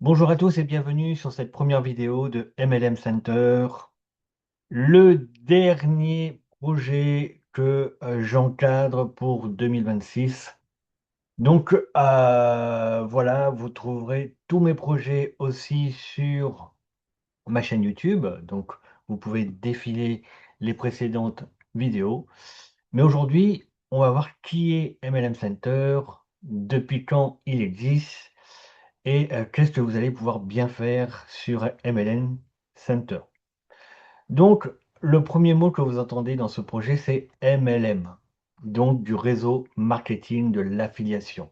Bonjour à tous et bienvenue sur cette première vidéo de MLM Center, le dernier projet que j'encadre pour 2026. Donc voilà, vous trouverez tous mes projets aussi sur ma chaîne YouTube, donc vous pouvez défiler les précédentes vidéos. Mais aujourd'hui, on va voir qui est MLM Center, depuis quand il existe et qu'est-ce que vous allez pouvoir bien faire sur MLM Center. Donc, le premier mot que vous entendez dans ce projet, c'est MLM, donc du réseau marketing de l'affiliation.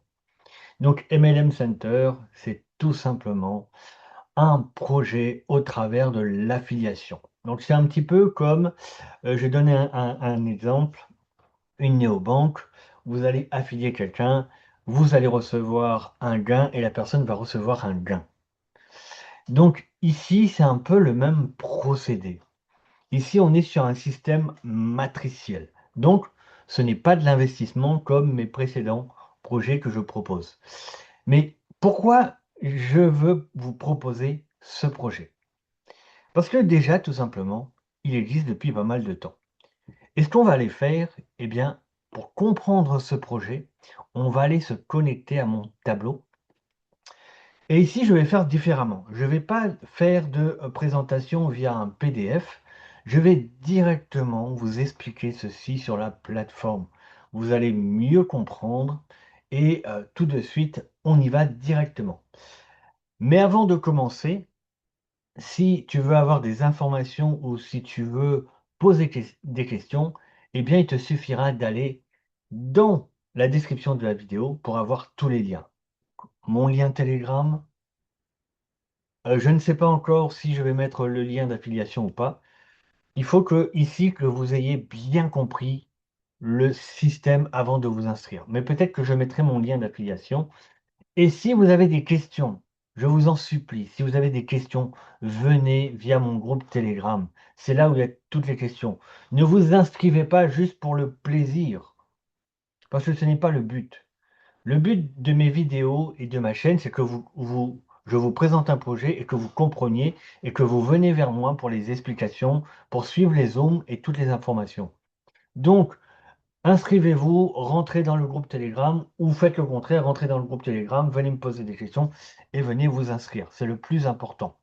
Donc, MLM Center, c'est tout simplement un projet au travers de l'affiliation. Donc, c'est un petit peu comme, je vais donner un exemple, une néobanque, vous allez affilier quelqu'un, vous allez recevoir un gain et la personne va recevoir un gain. Donc ici, c'est un peu le même procédé. Ici, on est sur un système matriciel. Donc, ce n'est pas de l'investissement comme mes précédents projets que je propose. Mais pourquoi je veux vous proposer ce projet? Parce que déjà, tout simplement, il existe depuis pas mal de temps. Et ce qu'on va aller faire, eh bien, pour comprendre ce projet, on va aller se connecter à mon tableau. Et ici, je vais faire différemment. Je ne vais pas faire de présentation via un PDF. Je vais directement vous expliquer ceci sur la plateforme. Vous allez mieux comprendre et tout de suite, on y va directement. Mais avant de commencer, si tu veux avoir des informations ou si tu veux poser des questions, eh bien, il te suffira d'aller dans la description de la vidéo pour avoir tous les liens. Mon lien Telegram, je ne sais pas encore si je vais mettre le lien d'affiliation ou pas. Il faut que ici que vous ayez bien compris le système avant de vous inscrire. Mais peut-être que je mettrai mon lien d'affiliation. Et si vous avez des questions, je vous en supplie, si vous avez des questions, venez via mon groupe Telegram. C'est là où il y a toutes les questions. Ne vous inscrivez pas juste pour le plaisir, parce que ce n'est pas le but. Le but de mes vidéos et de ma chaîne, c'est que je vous présente un projet et que vous compreniez et que vous venez vers moi pour les explications, pour suivre les zooms et toutes les informations. Donc, inscrivez-vous, rentrez dans le groupe Telegram ou faites le contraire, rentrez dans le groupe Telegram, venez me poser des questions et venez vous inscrire. C'est le plus important.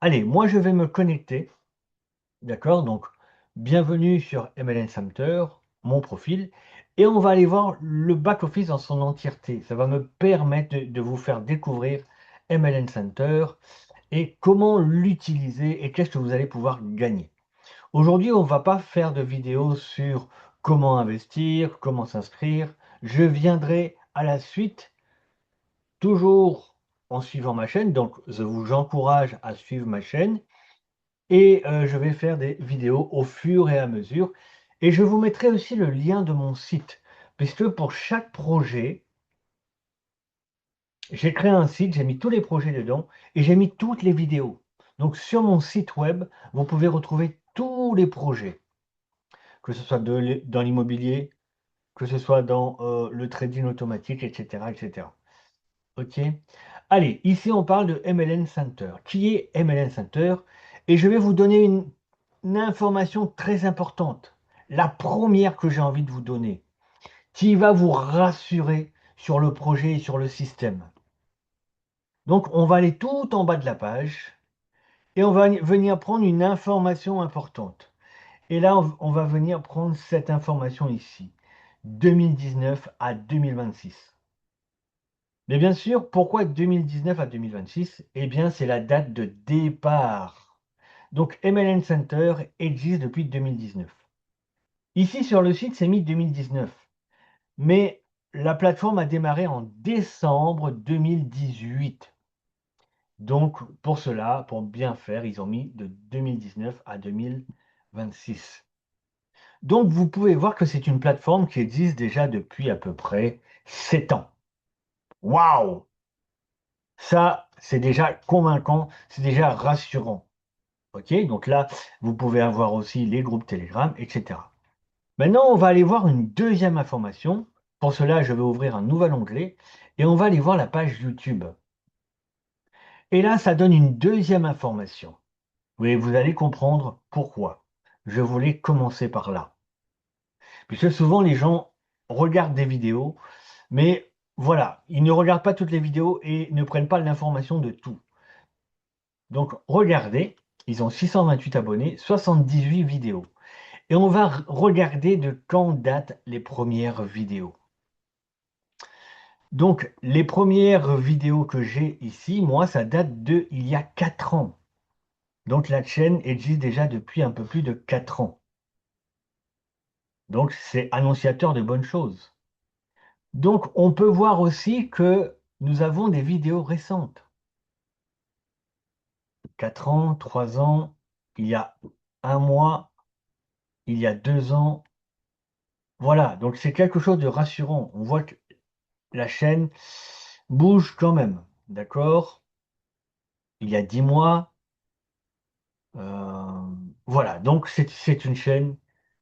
Allez, moi je vais me connecter. D'accord? Donc, bienvenue sur MLN Center, mon profil, et on va aller voir le back-office dans son entièreté. Ça va me permettre de vous faire découvrir MLN Center et comment l'utiliser et qu'est-ce que vous allez pouvoir gagner. Aujourd'hui, on ne va pas faire de vidéo sur comment investir, comment s'inscrire. Je viendrai à la suite, toujours en suivant ma chaîne, donc j'encourage à suivre ma chaîne. Et je vais faire des vidéos au fur et à mesure et je vous mettrai aussi le lien de mon site, puisque pour chaque projet, j'ai créé un site, j'ai mis tous les projets dedans et j'ai mis toutes les vidéos. Donc sur mon site web, vous pouvez retrouver tous les projets, que ce soit dans l'immobilier, que ce soit dans, le trading automatique et cetera et cetera. OK? Allez, ici on parle de MLN Center. Qui est MLN Center? Et je vais vous donner une information très importante. La première que j'ai envie de vous donner, qui va vous rassurer sur le projet et sur le système. Donc on va aller tout en bas de la page et on va venir prendre une information importante. Et là, on va venir prendre cette information ici, 2019 à 2026. Mais bien sûr, pourquoi 2019 à 2026? Eh bien, c'est la date de départ. Donc, MLN Center existe depuis 2019. Ici, sur le site, c'est mis 2019. Mais la plateforme a démarré en décembre 2018. Donc, pour cela, pour bien faire, ils ont mis de 2019 à 2026. Donc, vous pouvez voir que c'est une plateforme qui existe déjà depuis à peu près 7 ans. Waouh! Ça, c'est déjà convaincant, c'est déjà rassurant. OK? Donc là, vous pouvez avoir aussi les groupes Telegram, etc. Maintenant, on va aller voir une deuxième information. Pour cela, je vais ouvrir un nouvel onglet et on va aller voir la page YouTube. Et là, ça donne une deuxième information. Oui, vous allez comprendre pourquoi. Je voulais commencer par là. Puisque souvent, les gens regardent des vidéos, mais voilà, ils ne regardent pas toutes les vidéos et ne prennent pas l'information de tout. Donc, regardez, ils ont 628 abonnés, 78 vidéos. Et on va regarder de quand datent les premières vidéos. Donc, les premières vidéos que j'ai ici, moi, ça date de il y a 4 ans. Donc, la chaîne existe déjà depuis un peu plus de 4 ans. Donc, c'est annonciateur de bonnes choses. Donc, on peut voir aussi que nous avons des vidéos récentes. 4 ans, 3 ans, il y a un mois, il y a 2 ans. Voilà, donc c'est quelque chose de rassurant. On voit que la chaîne bouge quand même. D'accord? Il y a 10 mois. euh, voilà, donc c'est une chaîne,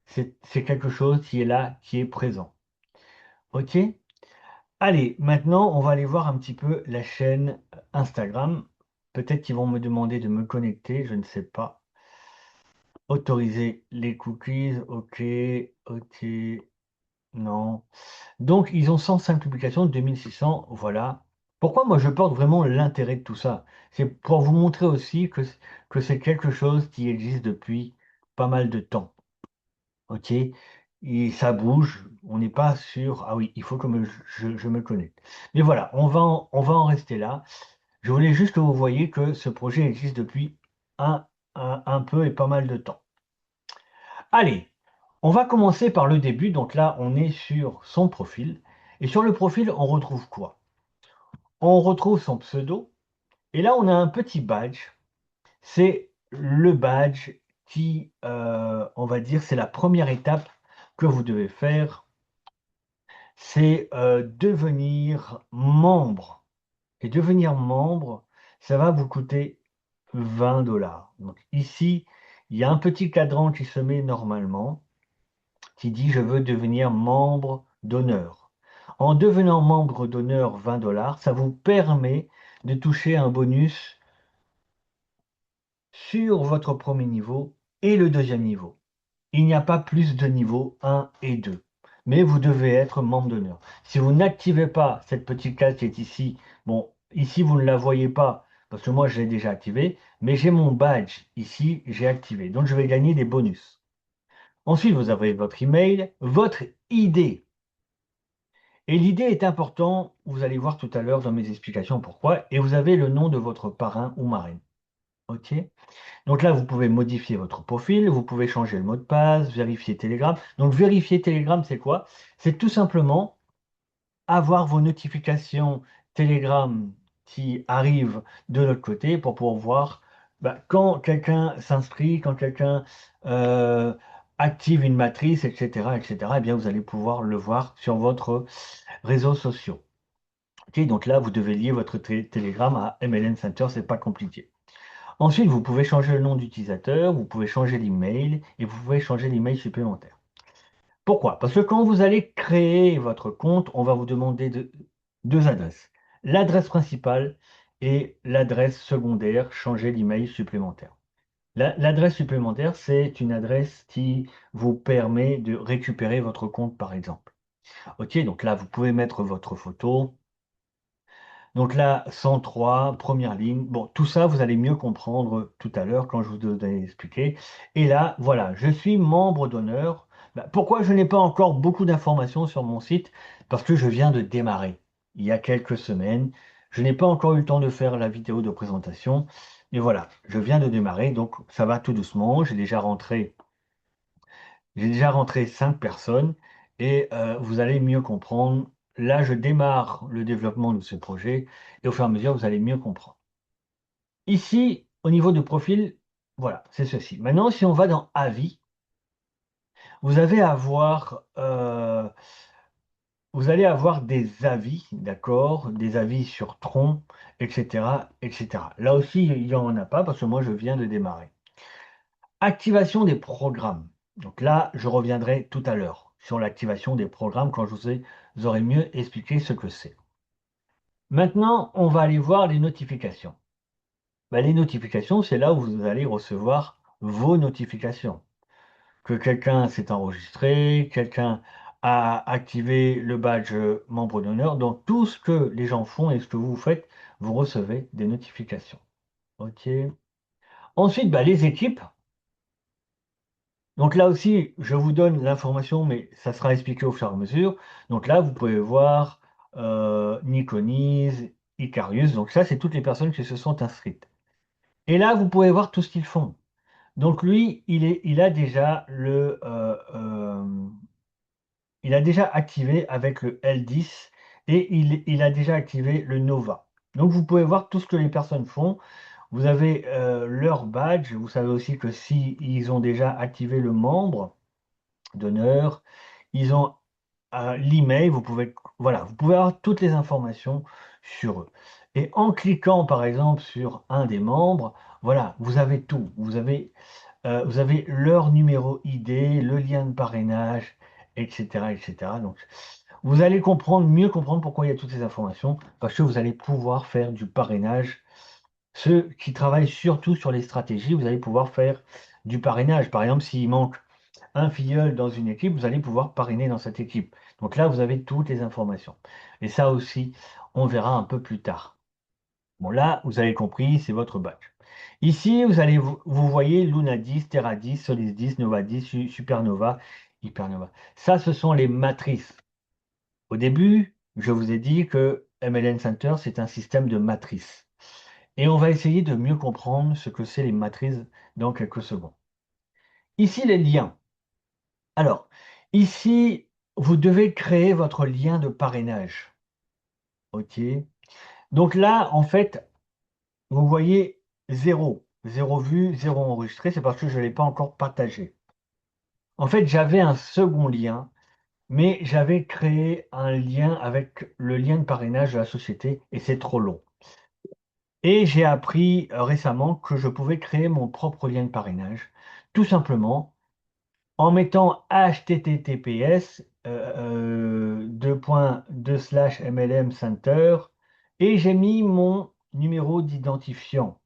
c'est quelque chose qui est là, qui est présent. OK? Allez, maintenant, on va aller voir un petit peu la chaîne Instagram. Peut-être qu'ils vont me demander de me connecter, je ne sais pas. Autoriser les cookies, OK, OK, non. Donc, ils ont 105 publications, 2600, voilà. Pourquoi moi je porte vraiment l'intérêt de tout ça? C'est pour vous montrer aussi que c'est quelque chose qui existe depuis pas mal de temps. OK? Et ça bouge, on n'est pas sûr. Ah oui, il faut que je me connecte. Mais voilà, on va en rester là. Je voulais juste que vous voyez que ce projet existe depuis un, un peu et pas mal de temps. Allez, on va commencer par le début. Donc là, on est sur son profil. Et sur le profil, on retrouve quoi? On retrouve son pseudo. Et là, on a un petit badge. C'est le badge qui, on va dire, c'est la première étape que vous devez faire. C'est devenir membre. Et devenir membre, ça va vous coûter 20 $. Donc ici, il y a un petit cadran qui se met normalement, qui dit je veux devenir membre d'honneur. En devenant membre d'honneur 20 $, ça vous permet de toucher un bonus sur votre premier niveau et le deuxième niveau. Il n'y a pas plus de niveau 1 et 2. Mais vous devez être membre d'honneur. Si vous n'activez pas cette petite case qui est ici, bon, ici vous ne la voyez pas parce que moi je l'ai déjà activé, mais j'ai mon badge ici, j'ai activé. Donc je vais gagner des bonus. Ensuite, vous avez votre email, votre ID. Et l'idée est importante, vous allez voir tout à l'heure dans mes explications pourquoi, et vous avez le nom de votre parrain ou marraine. OK? Donc là, vous pouvez modifier votre profil, vous pouvez changer le mot de passe, vérifier Telegram. Donc vérifier Telegram, c'est quoi? C'est tout simplement avoir vos notifications Telegram qui arrivent de l'autre côté pour pouvoir voir quand quelqu'un s'inscrit, quand quelqu'un euh, active une matrice, etc., etc., eh bien, vous allez pouvoir le voir sur votre réseaux sociaux. Ok, donc là, vous devez lier votre Telegram à MLM Center, c'est pas compliqué. Ensuite, vous pouvez changer le nom d'utilisateur, vous pouvez changer l'email et vous pouvez changer l'email supplémentaire. Pourquoi? Parce que quand vous allez créer votre compte, on va vous demander deux adresses. L'adresse principale et l'adresse secondaire, changer l'email supplémentaire. L'adresse supplémentaire, c'est une adresse qui vous permet de récupérer votre compte, par exemple. Ok, donc là, vous pouvez mettre votre photo. Donc là, 103, première ligne. Bon, tout ça, vous allez mieux comprendre tout à l'heure quand je vous ai expliqué. Et là, voilà, je suis membre d'honneur. Pourquoi je n'ai pas encore beaucoup d'informations sur mon site? Parce que je viens de démarrer il y a quelques semaines. Je n'ai pas encore eu le temps de faire la vidéo de présentation. Mais voilà, je viens de démarrer, donc ça va tout doucement. J'ai déjà rentré 5 personnes et vous allez mieux comprendre. Là, je démarre le développement de ce projet et au fur et à mesure, vous allez mieux comprendre. Ici, au niveau du profil, voilà, c'est ceci. Maintenant, si on va dans Avis, vous avez vous allez avoir des avis, d'accord, des avis sur Tron, etc., etc. Là aussi, il n'y en a pas parce que moi, je viens de démarrer. Activation des programmes. Donc là, je reviendrai tout à l'heure sur l'activation des programmes quand vous aurai mieux expliqué ce que c'est. Maintenant, on va aller voir les notifications. Bah, les notifications, c'est là où vous allez recevoir vos notifications. Que quelqu'un s'est enregistré, quelqu'un a activé le badge membre d'honneur. Donc tout ce que les gens font et ce que vous faites, vous recevez des notifications. OK. Ensuite, bah, les équipes. Donc là aussi, je vous donne l'information, mais ça sera expliqué au fur et à mesure. Donc là, vous pouvez voir Niconis, Icarius. Donc ça, c'est toutes les personnes qui se sont inscrites. Et là, vous pouvez voir tout ce qu'ils font. Donc lui, il a déjà il a déjà activé avec le L10 et il a déjà activé le Nova. Donc vous pouvez voir tout ce que les personnes font. Vous avez leur badge. Vous savez aussi que si ils ont déjà activé le membre d'honneur, ils ont l'email. Vous pouvez avoir toutes les informations sur eux. Et en cliquant par exemple sur un des membres, voilà, vous avez tout. Vous avez leur numéro ID, le lien de parrainage, etc., etc. Donc, vous allez mieux comprendre pourquoi il y a toutes ces informations, parce que vous allez pouvoir faire du parrainage. Ceux qui travaillent surtout sur les stratégies, vous allez pouvoir faire du parrainage. Par exemple, s'il manque un filleul dans une équipe, vous allez pouvoir parrainer dans cette équipe. Donc là, vous avez toutes les informations. Et ça aussi, on verra un peu plus tard. Bon, là, vous avez compris, c'est votre badge. Ici, vous voyez Luna 10, Terra 10, Solis 10, Nova 10, Supernova, Hypernova. Ça, ce sont les matrices. Au début, je vous ai dit que MLN Center, c'est un système de matrices. Et on va essayer de mieux comprendre ce que c'est les matrices dans quelques secondes. Ici, les liens. Alors, ici, vous devez créer votre lien de parrainage. OK? Donc là, en fait, vous voyez zéro. Zéro vu, zéro enregistré, c'est parce que je ne l'ai pas encore partagé. En fait, j'avais un second lien, mais j'avais créé un lien avec le lien de parrainage de la société et c'est trop long. Et j'ai appris récemment que je pouvais créer mon propre lien de parrainage, tout simplement en mettant https MLM Center et j'ai mis mon numéro d'identifiant.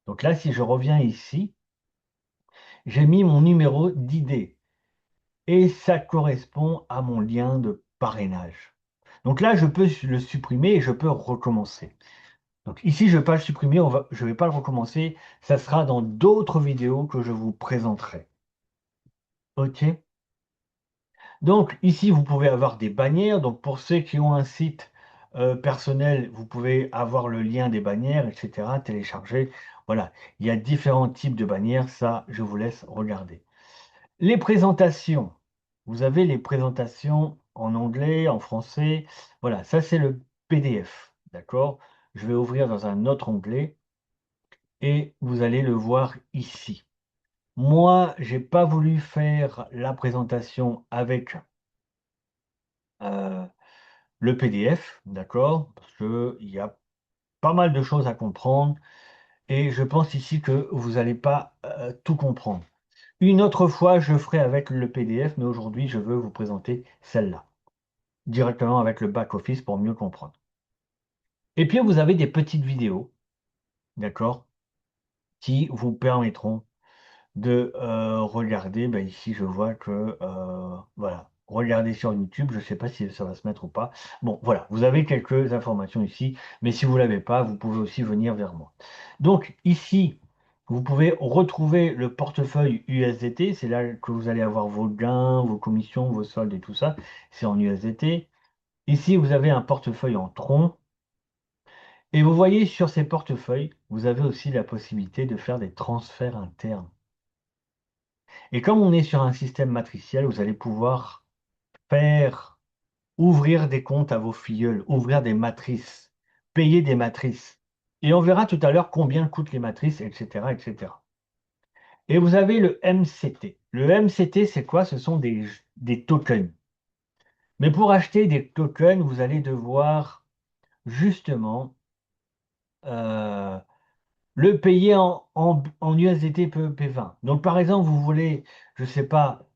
Donc là, si je reviens ici, j'ai mis mon numéro d'ID et ça correspond à mon lien de parrainage. Donc là, je peux le supprimer et je peux recommencer. Donc ici, je ne vais pas le supprimer, je ne vais pas le recommencer. Ça sera dans d'autres vidéos que je vous présenterai. OK? Donc ici, vous pouvez avoir des bannières. Donc pour ceux qui ont un site personnel, vous pouvez avoir le lien des bannières, etc., télécharger. Voilà, il y a différents types de bannières. Ça, je vous laisse regarder. Les présentations. Vous avez les présentations en anglais, en français. Voilà, ça c'est le PDF. D'accord? Je vais ouvrir dans un autre onglet et vous allez le voir ici. Moi, j'ai pas voulu faire la présentation avec euh, le PDF, d'accord? Parce qu'il y a pas mal de choses à comprendre et je pense ici que vous n'allez pas tout comprendre. Une autre fois, je ferai avec le PDF, mais aujourd'hui, je veux vous présenter celle-là, directement avec le back-office pour mieux comprendre. Et puis, vous avez des petites vidéos, d'accord, qui vous permettront de regarder. Ben ici, je vois que, voilà, regardez sur YouTube. Je ne sais pas si ça va se mettre ou pas. Bon, voilà, vous avez quelques informations ici, mais si vous ne l'avez pas, vous pouvez aussi venir vers moi. Donc, ici, vous pouvez retrouver le portefeuille USDT. C'est là que vous allez avoir vos gains, vos commissions, vos soldes et tout ça. C'est en USDT. Ici, vous avez un portefeuille en tronc. Et vous voyez sur ces portefeuilles, vous avez aussi la possibilité de faire des transferts internes. Et comme on est sur un système matriciel, vous allez pouvoir faire ouvrir des comptes à vos filleuls, ouvrir des matrices, payer des matrices. Et on verra tout à l'heure combien coûtent les matrices, etc., etc. Et vous avez le MCT. Le MCT, c'est quoi? Ce sont des tokens. Mais pour acheter des tokens, vous allez devoir justement euh, le payer en USDT PEP20. Donc par exemple, vous voulez, je ne sais pas,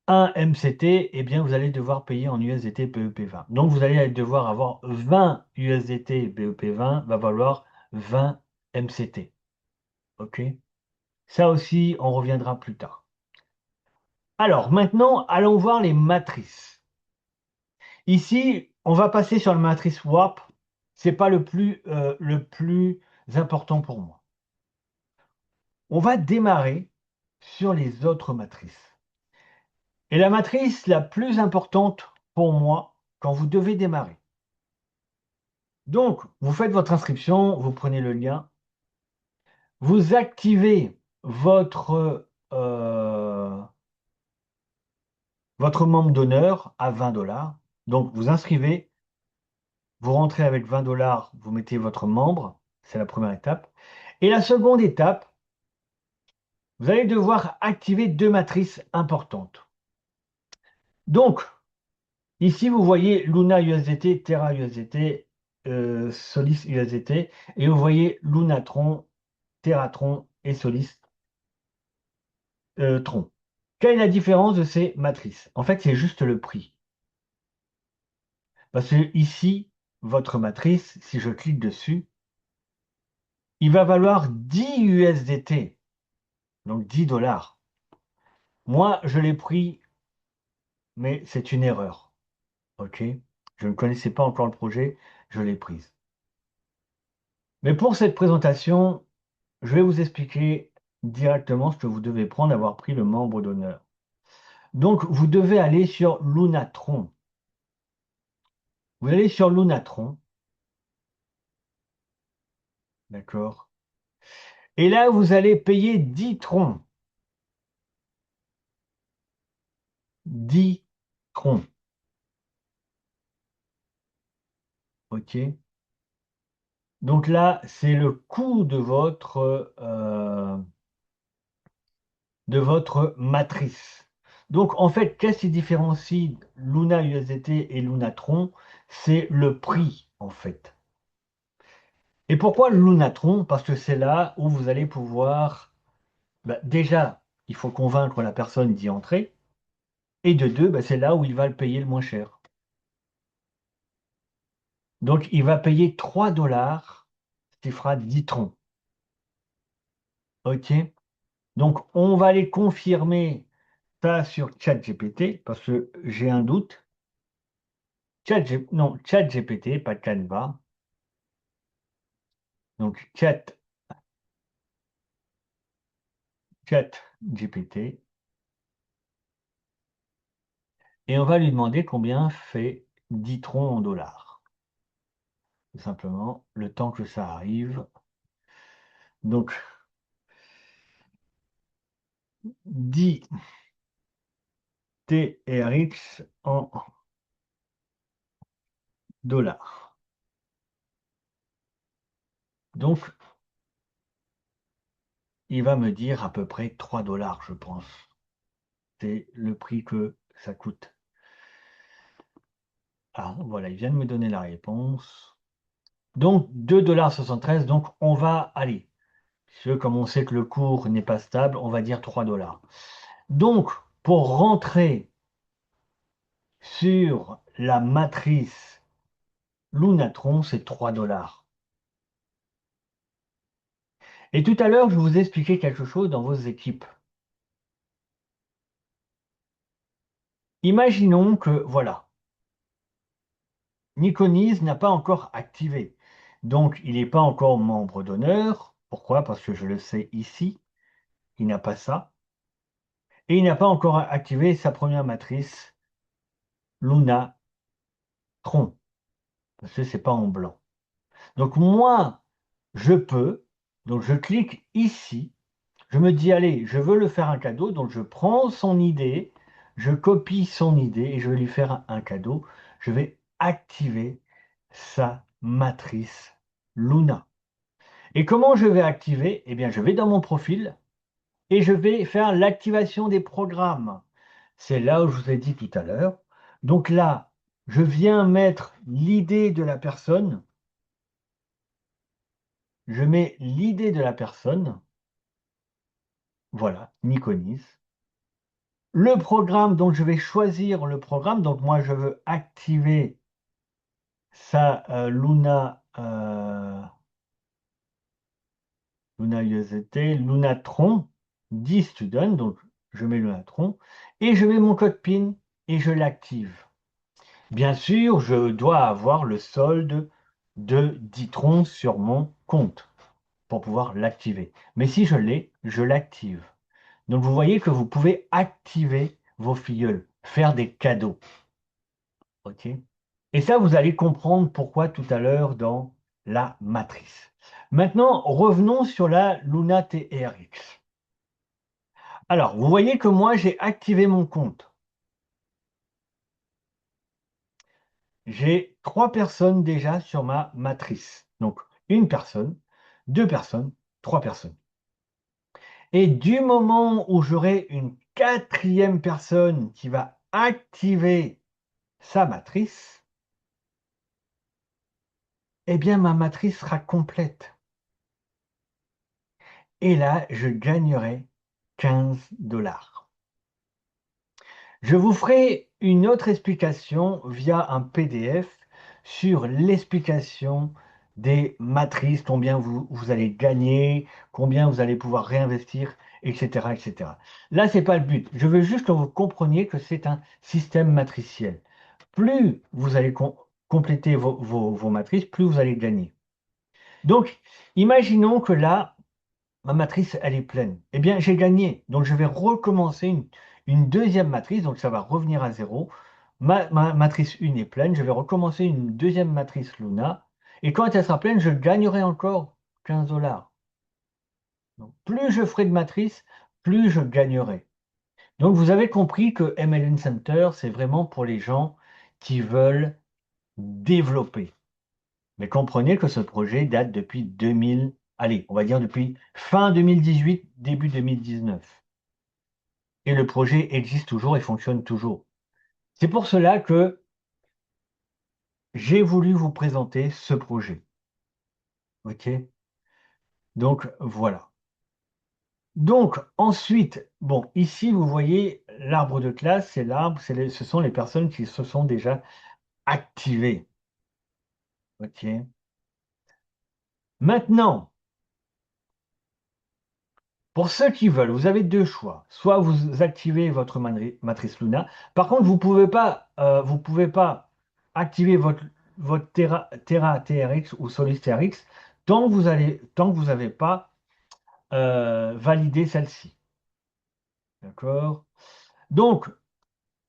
un MCT, eh bien, vous allez devoir payer en USDT PEP20. Donc, vous allez devoir avoir 20 USDT PEP20, va valoir 20 MCT. OK? Ça aussi, on reviendra plus tard. Alors, maintenant, allons voir les matrices. Ici, on va passer sur la matrice Warp. C'est pas le plus important pour moi. On va démarrer sur les autres matrices. Et la matrice la plus importante pour moi, quand vous devez démarrer. Donc, vous faites votre inscription, vous prenez le lien, vous activez votre membre d'honneur à 20 dollars. Donc, vous inscrivez, vous rentrez avec 20 dollars, vous mettez votre membre, c'est la première étape. Et la seconde étape, vous allez devoir activer deux matrices importantes. Donc, ici, vous voyez Luna USDT, Terra USDT, Solis USDT, et vous voyez Lunatron, Terratron et Solis Tron. Quelle est la différence de ces matrices? En fait, c'est juste le prix. Parce que ici, votre matrice, si je clique dessus, il va valoir 10 USDT, donc 10 dollars. Moi, je l'ai pris, mais c'est une erreur. OK? Je ne connaissais pas encore le projet, je l'ai prise. Mais pour cette présentation, je vais vous expliquer directement ce que vous devez prendre, avoir pris le membre d'honneur. Donc, vous devez aller sur Lunatron. Vous allez sur Lunatron, d'accord? Et là, vous allez payer 10 troncs. 10 troncs. OK? Donc là, c'est le coût de votre matrice. Donc en fait, qu'est-ce qui différencie Luna USDT et Lunatron? C'est le prix, en fait. Et pourquoi Lunatron? Parce que c'est là où vous allez pouvoir... déjà, il faut convaincre la personne d'y entrer. Et de deux, c'est là où il va le payer le moins cher. Donc il va payer 3 dollars, ce qui fera 10 troncs. OK? Donc on va aller confirmer ça sur ChatGPT, parce que j'ai un doute. Non, ChatGPT, pas Canva. Donc ChatGPT. Et on va lui demander combien fait 10 troncs en dollars. Tout simplement, le temps que ça arrive. Donc, 10 TRX en dollars. Donc, il va me dire à peu près 3 dollars, je pense. C'est le prix que ça coûte. Ah, voilà, il vient de me donner la réponse. Donc, 2,73 $. Donc, on va aller. Comme on sait que le cours n'est pas stable, on va dire 3 dollars. Donc, pour rentrer sur la matrice Lunatron, c'est 3 dollars. Et tout à l'heure, je vous ai expliqué quelque chose dans vos équipes. Imaginons que, voilà, Nikonise n'a pas encore activé. Donc, il n'est pas encore membre d'honneur. Pourquoi? Parce que je le sais ici, il n'a pas ça. Et il n'a pas encore activé sa première matrice, Lunatron. Parce que ce n'est pas en blanc. Donc, moi, je peux, donc je clique ici, je me dis, allez, je veux le faire un cadeau, donc je prends son idée, je copie son idée et je vais lui faire un cadeau. Je vais activer sa matrice Luna. Et comment je vais activer? Eh bien, je vais dans mon profil et je vais faire l'activation des programmes. C'est là où je vous ai dit tout à l'heure. Donc là, je viens mettre l'idée de la personne. Je mets l'idée de la personne. Voilà, Niconis. Le programme, donc je vais choisir le programme. Donc moi, je veux activer ça, Luna Luna USDT, Lunatron, 10 students, donc je mets Lunatron, et je mets mon code PIN et je l'active. Bien sûr, je dois avoir le solde de 10 troncs sur mon compte pour pouvoir l'activer. Mais si je l'ai, je l'active. Donc vous voyez que vous pouvez activer vos filleuls, faire des cadeaux. OK? Et ça, vous allez comprendre pourquoi tout à l'heure dans la matrice. Maintenant, revenons sur la Luna TRX. Alors, vous voyez que moi, j'ai activé mon compte. J'ai 3 personnes déjà sur ma matrice. Donc, une personne, 2 personnes, 3 personnes. Et du moment où j'aurai une quatrième personne qui va activer sa matrice, eh bien, ma matrice sera complète. Et là, je gagnerai 15 $. Je vous ferai une autre explication via un PDF sur l'explication des matrices, combien vous allez gagner, combien vous allez pouvoir réinvestir, etc., etc. Là, ce n'est pas le but. Je veux juste que vous compreniez que c'est un système matriciel. Plus vous allez compléter vos matrices, plus vous allez gagner. Donc, imaginons que là, ma matrice, elle est pleine. Eh bien, j'ai gagné. Donc, je vais recommencer une deuxième matrice. Donc, ça va revenir à zéro. Ma matrice 1 est pleine. Je vais recommencer une deuxième matrice Luna. Et quand elle sera pleine, je gagnerai encore 15 $. Donc, plus je ferai de matrices, plus je gagnerai. Donc, vous avez compris que MLN Center, c'est vraiment pour les gens qui veulent développer. Mais comprenez que ce projet date depuis 2000, allez, on va dire depuis fin 2018, début 2019. Et le projet existe toujours et fonctionne toujours. C'est pour cela que j'ai voulu vous présenter ce projet. OK? Donc voilà. Donc ensuite, bon, ici vous voyez l'arbre de classe, c'est l'arbre, ce sont les personnes qui se sont déjà activées. OK? Maintenant, pour ceux qui veulent, vous avez deux choix. Soit vous activez votre matrice Luna. Par contre, vous pouvez pas activer votre Terra TRX ou Solis TRX tant que vous n'avez pas validé celle-ci. D'accord? Donc,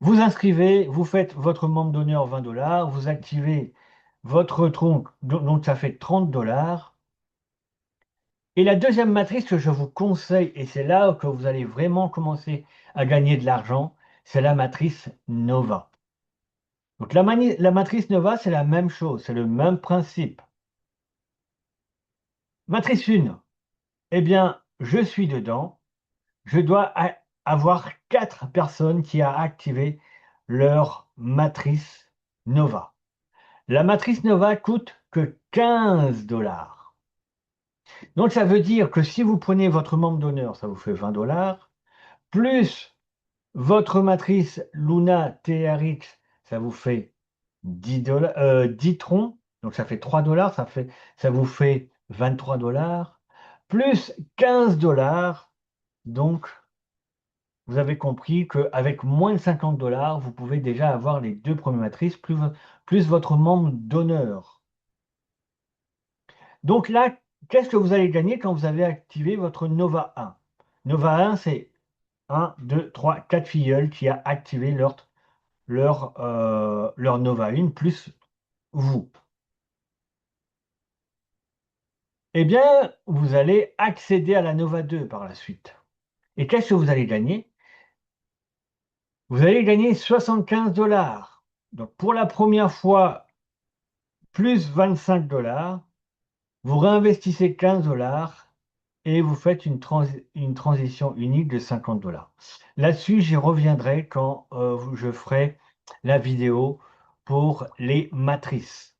vous inscrivez, vous faites votre membre d'honneur 20 $, vous activez votre tronc, donc ça fait 30 $. Et la deuxième matrice que je vous conseille, et c'est là que vous allez vraiment commencer à gagner de l'argent, c'est la matrice Nova. Donc la matrice Nova, c'est la même chose, c'est le même principe. Matrice 1, eh bien, je suis dedans, je dois avoir 4 personnes qui ont activé leur matrice Nova. La matrice Nova coûte que 15 $. Donc ça veut dire que si vous prenez votre membre d'honneur, ça vous fait 20 $, plus votre matrice Luna TRX, ça vous fait 10 $, 10 troncs, donc ça fait 3 $, ça vous fait 23 $, plus 15 $. Donc, vous avez compris qu'avec moins de 50 $, vous pouvez déjà avoir les deux premières matrices, plus votre membre d'honneur. Donc là, qu'est-ce que vous allez gagner quand vous avez activé votre Nova 1? Nova 1, c'est 1, 2, 3, 4 filleuls qui a activé leur Nova 1 plus vous. Eh bien, vous allez accéder à la Nova 2 par la suite. Et qu'est-ce que vous allez gagner? Vous allez gagner 75 $. Donc pour la première fois, plus 25 $, vous réinvestissez 15 $ et vous faites une transition unique de 50 $. Là-dessus, j'y reviendrai quand je ferai la vidéo pour les matrices.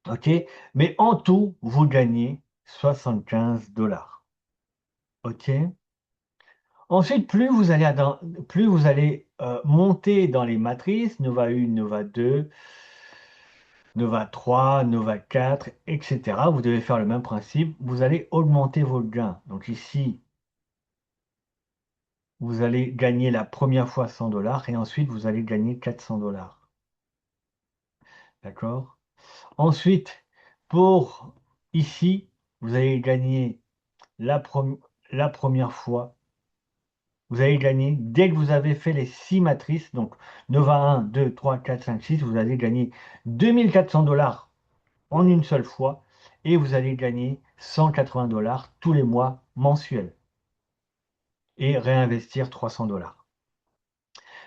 OK? Mais en tout, vous gagnez 75 $. OK? Ensuite, plus vous allez monter dans les matrices, Nova 1, Nova 2, Nova 3, Nova 4, etc. Vous devez faire le même principe. Vous allez augmenter vos gains. Donc ici, vous allez gagner la première fois 100 dollars et ensuite vous allez gagner 400 dollars. D'accord? Ensuite, pour ici, vous allez gagner la, la première fois. Vous allez gagner, dès que vous avez fait les 6 matrices, donc Nova 1, 2, 3, 4, 5, 6, vous allez gagner 2400 dollars en une seule fois et vous allez gagner 180 dollars tous les mois mensuels et réinvestir 300 dollars.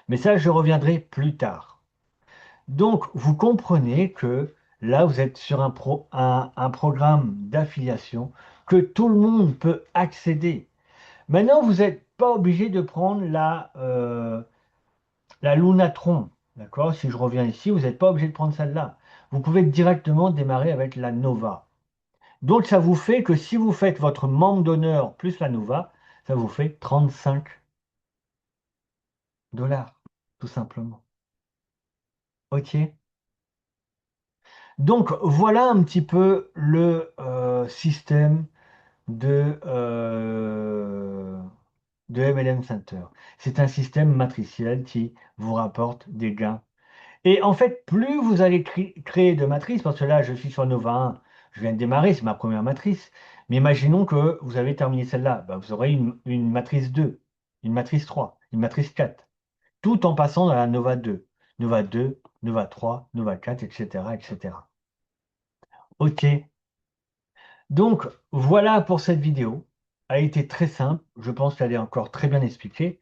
Mais ça, je reviendrai plus tard. Donc, vous comprenez que là, vous êtes sur un programme d'affiliation que tout le monde peut accéder. Maintenant, vous n'êtes pas obligé de prendre la Lunatron. D'accord? Si je reviens ici, vous n'êtes pas obligé de prendre celle-là. Vous pouvez directement démarrer avec la Nova. Donc, ça vous fait que si vous faites votre membre d'honneur plus la Nova, ça vous fait 35 dollars, tout simplement. OK? Donc, voilà un petit peu le système de MLM Center. C'est un système matriciel qui vous rapporte des gains. Et en fait, plus vous allez créer de matrices, parce que là, je suis sur Nova 1, je viens de démarrer, c'est ma première matrice. Mais imaginons que vous avez terminé celle-là, bah, vous aurez une matrice 2, une matrice 3, une matrice 4, tout en passant dans la Nova 2. Nova 2, Nova 3, Nova 4, etc., etc. OK. Donc, voilà pour cette vidéo. Elle a été très simple. Je pense qu'elle est encore très bien expliquée.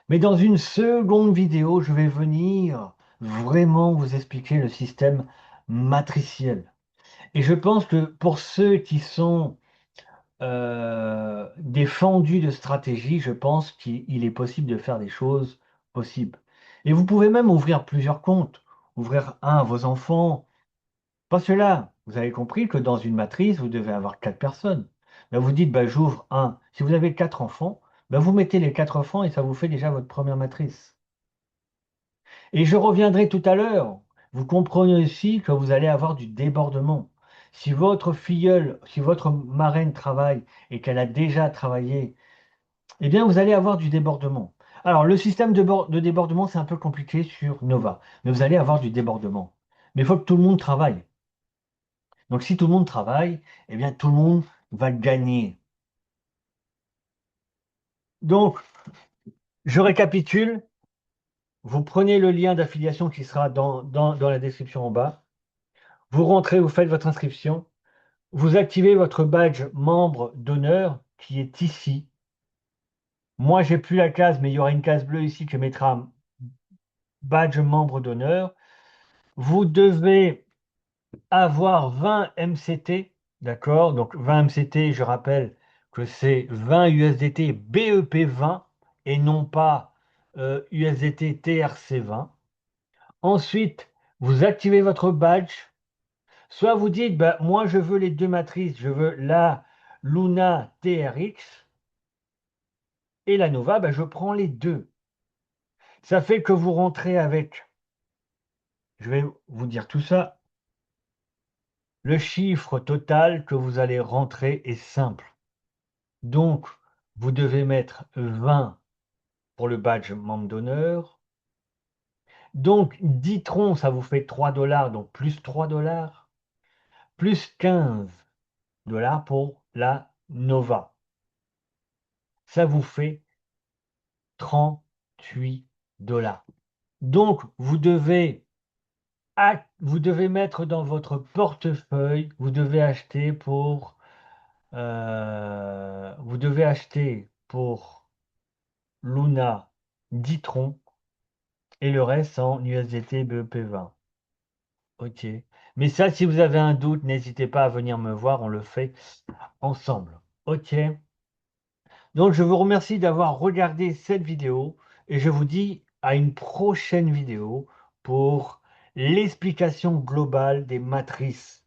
Mais dans une seconde vidéo, je vais venir vraiment vous expliquer le système matriciel. Et je pense que pour ceux qui sont des fendus de stratégie, je pense qu'il est possible de faire des choses possibles. Et vous pouvez même ouvrir plusieurs comptes. Ouvrir un à vos enfants, parce que là, vous avez compris que dans une matrice, vous devez avoir 4 personnes. Ben, vous dites, ben, j'ouvre un. Si vous avez 4 enfants, ben, vous mettez les 4 enfants et ça vous fait déjà votre première matrice. Et je reviendrai tout à l'heure. Vous comprenez aussi que vous allez avoir du débordement. Si votre filleule, si votre marraine travaille et qu'elle a déjà travaillé, eh bien, vous allez avoir du débordement. Alors, le système de débordement, c'est un peu compliqué sur Nova, mais vous allez avoir du débordement. Mais il faut que tout le monde travaille. Donc si tout le monde travaille, eh bien tout le monde va gagner. Donc, je récapitule. Vous prenez le lien d'affiliation qui sera dans la description en bas. Vous rentrez, vous faites votre inscription. Vous activez votre badge membre d'honneur qui est ici. Moi, j'ai plus la case, mais il y aura une case bleue ici qui mettra badge membre d'honneur. Vous devez avoir 20 MCT, d'accord? Donc 20 MCT, je rappelle que c'est 20 USDT BEP 20 et non pas USDT TRC 20. Ensuite, vous activez votre badge. Soit vous dites, bah, moi je veux les deux matrices, je veux la Luna TRX et la Nova, bah, je prends les deux. Ça fait que vous rentrez avec, je vais vous dire tout ça, le chiffre total que vous allez rentrer est simple. Donc, vous devez mettre 20 pour le badge membre d'honneur. Donc, 10 troncs, ça vous fait 3 dollars, donc plus 3 dollars, plus 15 dollars pour la Nova. Ça vous fait 38 dollars. Donc, vous devez mettre dans votre portefeuille, vous devez acheter pour Luna 10 troncs et le reste en USDT BEP20. Ok. Mais ça, si vous avez un doute, n'hésitez pas à venir me voir, on le fait ensemble. Ok. Donc, je vous remercie d'avoir regardé cette vidéo et je vous dis à une prochaine vidéo pour l'explication globale des matrices.